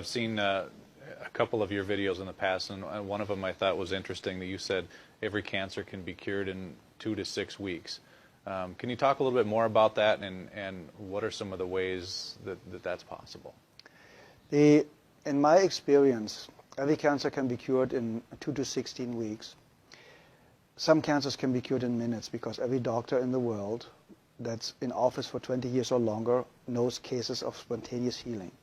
I've seen a couple of your videos in the past, and one of them I thought was interesting that you said every cancer can be cured in 2 to 6 weeks. Can you talk a little bit more about that, and what are some of the ways that that's possible? In my experience, every cancer can be cured in 2 to 16 weeks. Some cancers can be cured in minutes because every doctor in the world that's in office for 20 years or longer knows cases of spontaneous healing.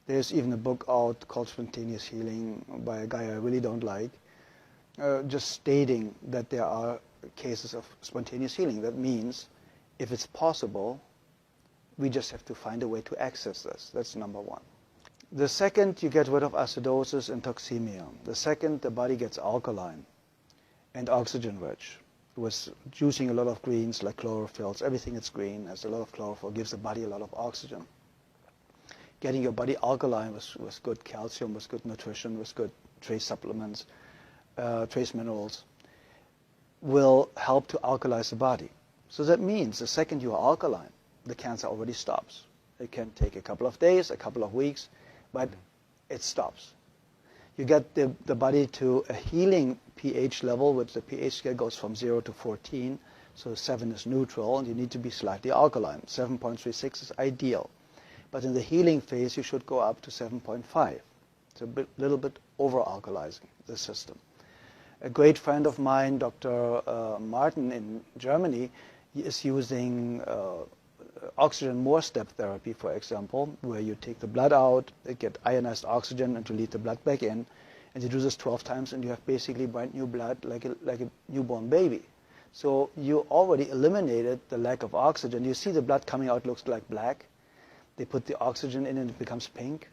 There's even a book out called Spontaneous Healing by a guy I really don't like, just stating that there are cases of spontaneous healing. That means if it's possible, we just have to find a way to access this. That's number one. The second, you get rid of acidosis and toxemia. The second, the body gets alkaline and oxygen rich. With juicing a lot of greens like chlorophylls, everything that's green has a lot of chlorophyll, gives the body a lot of oxygen. Getting your body alkaline with good calcium, with good nutrition, with good trace supplements, trace minerals, will help to alkalize the body. So that means the second you are alkaline, the cancer already stops. It can take a couple of days, a couple of weeks, but it stops. You get the body to a healing pH level, which the pH scale goes from 0 to 14, so 7 is neutral, and you need to be slightly alkaline. 7.36 is ideal. But in the healing phase, you should go up to 7.5. It's a little bit over-alkalizing the system. A great friend of mine, Dr. Martin in Germany, is using oxygen Moore step therapy, for example, where you take the blood out, get ionized oxygen, and to lead the blood back in. And you do this 12 times, and you have basically brand new blood like a newborn baby. So you already eliminated the lack of oxygen. You see the blood coming out looks like black. They put the oxygen in and it becomes pink.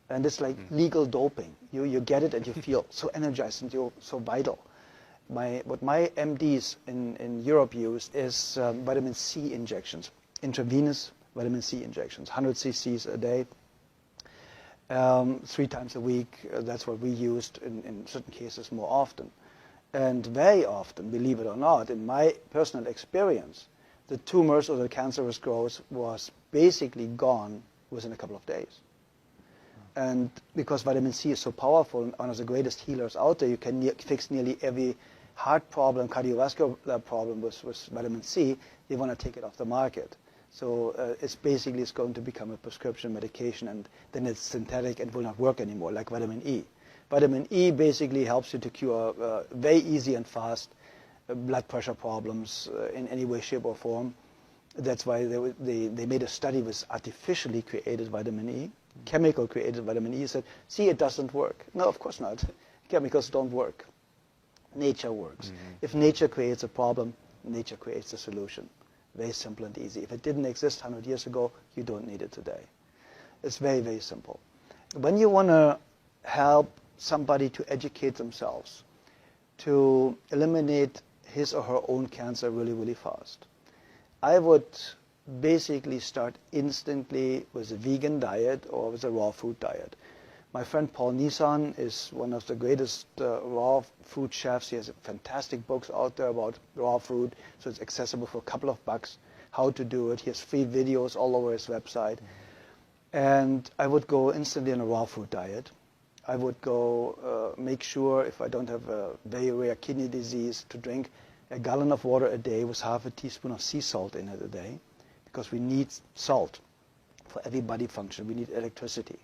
And it's like legal doping. You get it and you feel so energized and you're so vital. What my MDs in Europe use is vitamin C injections, intravenous vitamin C injections, 100 cc's a day, 3 times a week. That's what we used in certain cases more often. And very often, believe it or not, in my personal experience, the tumors or the cancerous growth was basically gone within a couple of days. And because vitamin C is so powerful and one of the greatest healers out there, you can fix nearly every heart problem, cardiovascular problem with vitamin C. They want to take it off the market. So it's going to become a prescription medication, and then it's synthetic and will not work anymore, like vitamin E. Vitamin E basically helps you to cure very easy and fast blood pressure problems in any way, shape, or form. That's why they made a study with artificially created vitamin E, chemical created vitamin E. Said, see, it doesn't work. No, of course not. Chemicals don't work. Nature works. Mm-hmm. If nature creates a problem, nature creates a solution. Very simple and easy. If it didn't exist 100 years ago, you don't need it today. It's very, very simple. When you want to help somebody to educate themselves, to eliminate his or her own cancer really, really fast, I would basically start instantly with a vegan diet or with a raw food diet. My friend Paul Nissan is one of the greatest raw food chefs. He has fantastic books out there about raw food, so it's accessible for a couple of bucks how to do it. He has free videos all over his website. And I would go instantly on a raw food diet. I would go make sure, if I don't have a very rare kidney disease, to drink a gallon of water a day with half a teaspoon of sea salt in it a day, because we need salt for every body function. We need electricity.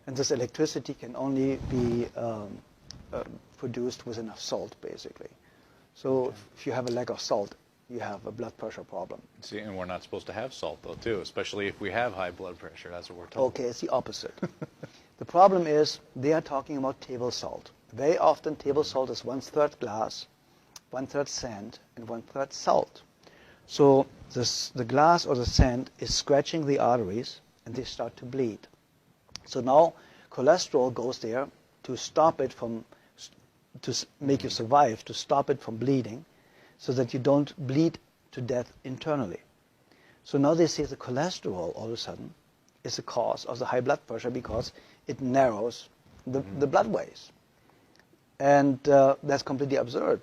And this electricity can only be produced with enough salt, basically. So if you have a lack of salt, you have a blood pressure problem. See, and we're not supposed to have salt, though, too, especially if we have high blood pressure. That's what we're told. Okay, it's the opposite. The problem is they are talking about table salt. Very often, table salt is 1/3 glass, 1/3 sand, and 1/3 salt. So the glass or the sand is scratching the arteries, and they start to bleed. So now cholesterol goes there to stop it from, to make you survive, to stop it from bleeding, so that you don't bleed to death internally. So now they say the cholesterol all of a sudden is the cause of the high blood pressure because it narrows the bloodways. And that's completely absurd,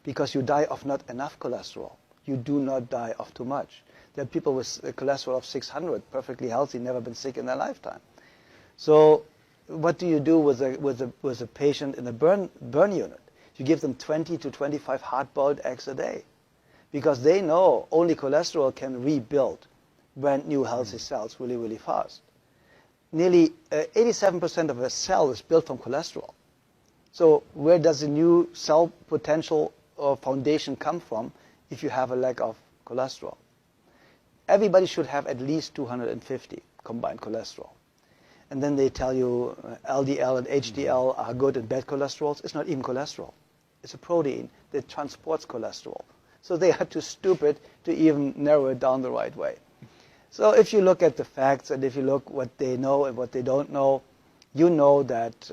because you die of not enough cholesterol. You do not die of too much. There are people with a cholesterol of 600, perfectly healthy, never been sick in their lifetime. So what do you do with a patient in a burn unit? You give them 20 to 25 hard-boiled eggs a day, because they know only cholesterol can rebuild brand new healthy cells really, really fast. Nearly 87% of a cell is built from cholesterol. So where does the new cell potential or foundation come from if you have a lack of cholesterol? Everybody should have at least 250 combined cholesterol. And then they tell you LDL and HDL are good and bad cholesterols. It's not even cholesterol. It's a protein that transports cholesterol. So they are too stupid to even narrow it down the right way. So if you look at the facts and if you look what they know and what they don't know, you know that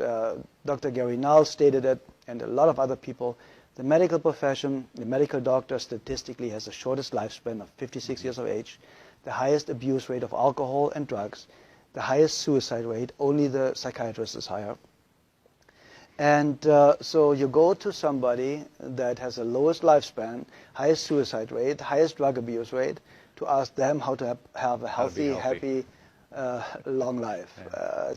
Dr. Gary Null stated it, and a lot of other people, the medical profession, the medical doctor statistically has the shortest lifespan of 56 years of age, the highest abuse rate of alcohol and drugs, the highest suicide rate, only the psychiatrist is higher. And so you go to somebody that has the lowest lifespan, highest suicide rate, highest drug abuse rate, to ask them how to have a healthy, happy, long life. Yeah.